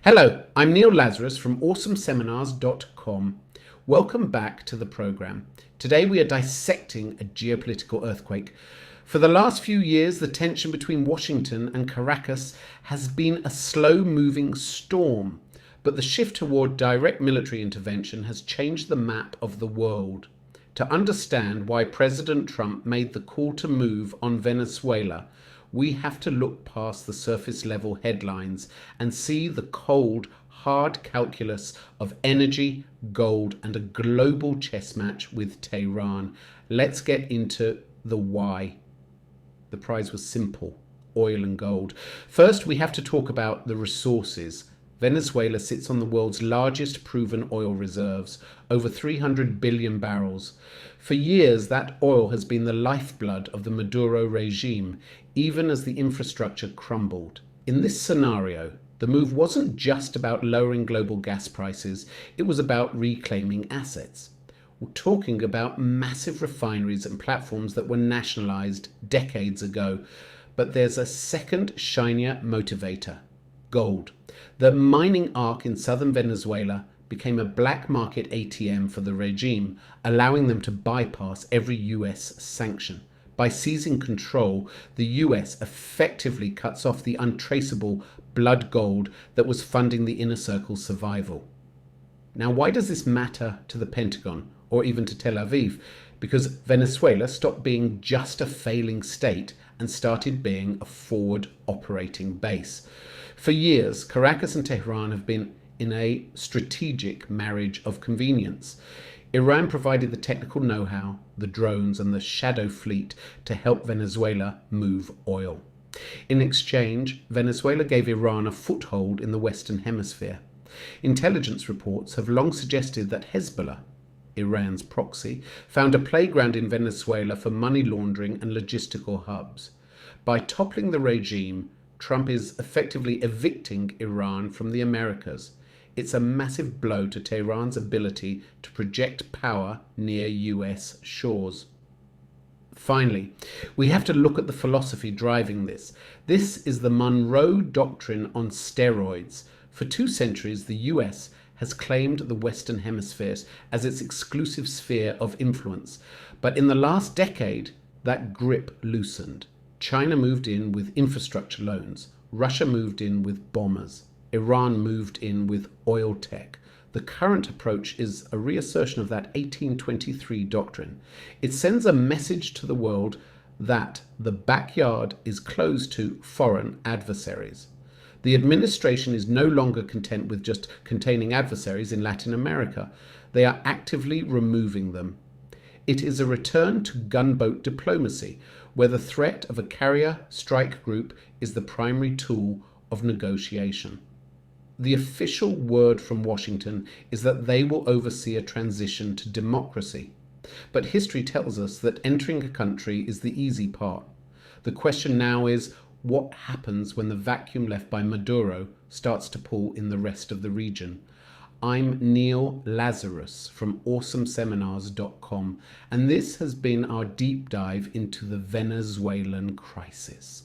Hello, I'm Neil Lazarus from awesomeseminars.com. Welcome back to the program. Today we are dissecting a geopolitical earthquake. For the last few years, the tension between Washington and Caracas has been a slow-moving storm, but the shift toward direct military intervention has changed the map of the world. To understand why President Trump made the call to move on Venezuela, we have to look past the surface level headlines and see the cold, hard calculus of energy, gold, and a global chess match with Tehran. Let's get into the why. The prize was simple: oil and gold. First, we have to talk about the resources. Venezuela sits on the world's largest proven oil reserves, over 300 billion barrels. For years, that oil has been the lifeblood of the Maduro regime, even as the infrastructure crumbled. In this scenario, the move wasn't just about lowering global gas prices, it was about reclaiming assets. We're talking about massive refineries and platforms that were nationalized decades ago. But there's a second, shinier motivator: gold. The mining arc in southern Venezuela became a black market ATM for the regime, allowing them to bypass every US sanction. By seizing control, the US effectively cuts off the untraceable blood gold that was funding the inner circle's survival. Now, why does this matter to the Pentagon or even to Tel Aviv? Because Venezuela stopped being just a failing state and started being a forward operating base. For years, Caracas and Tehran have been in a strategic marriage of convenience. Iran provided the technical know-how, the drones, and the shadow fleet to help Venezuela move oil. In exchange, Venezuela gave Iran a foothold in the Western Hemisphere. Intelligence reports have long suggested that Hezbollah, Iran's proxy, found a playground in Venezuela for money laundering and logistical hubs. By toppling the regime, Trump is effectively evicting Iran from the Americas. It's a massive blow to Tehran's ability to project power near US shores. Finally, we have to look at the philosophy driving this. This is the Monroe Doctrine on steroids. For 2 centuries, the US has claimed the Western Hemisphere as its exclusive sphere of influence. But in the last decade, that grip loosened. China moved in with infrastructure loans. Russia moved in with bombers. Iran moved in with oil tech. The current approach is a reassertion of that 1823 doctrine. It sends a message to the world that the backyard is closed to foreign adversaries. The administration is no longer content with just containing adversaries in Latin America. They are actively removing them. It is a return to gunboat diplomacy, where the threat of a carrier strike group is the primary tool of negotiation. The official word from Washington is that they will oversee a transition to democracy. But history tells us that entering a country is the easy part. The question now is, what happens when the vacuum left by Maduro starts to pull in the rest of the region? I'm Neil Lazarus from awesomeseminars.com, and this has been our deep dive into the Venezuelan crisis.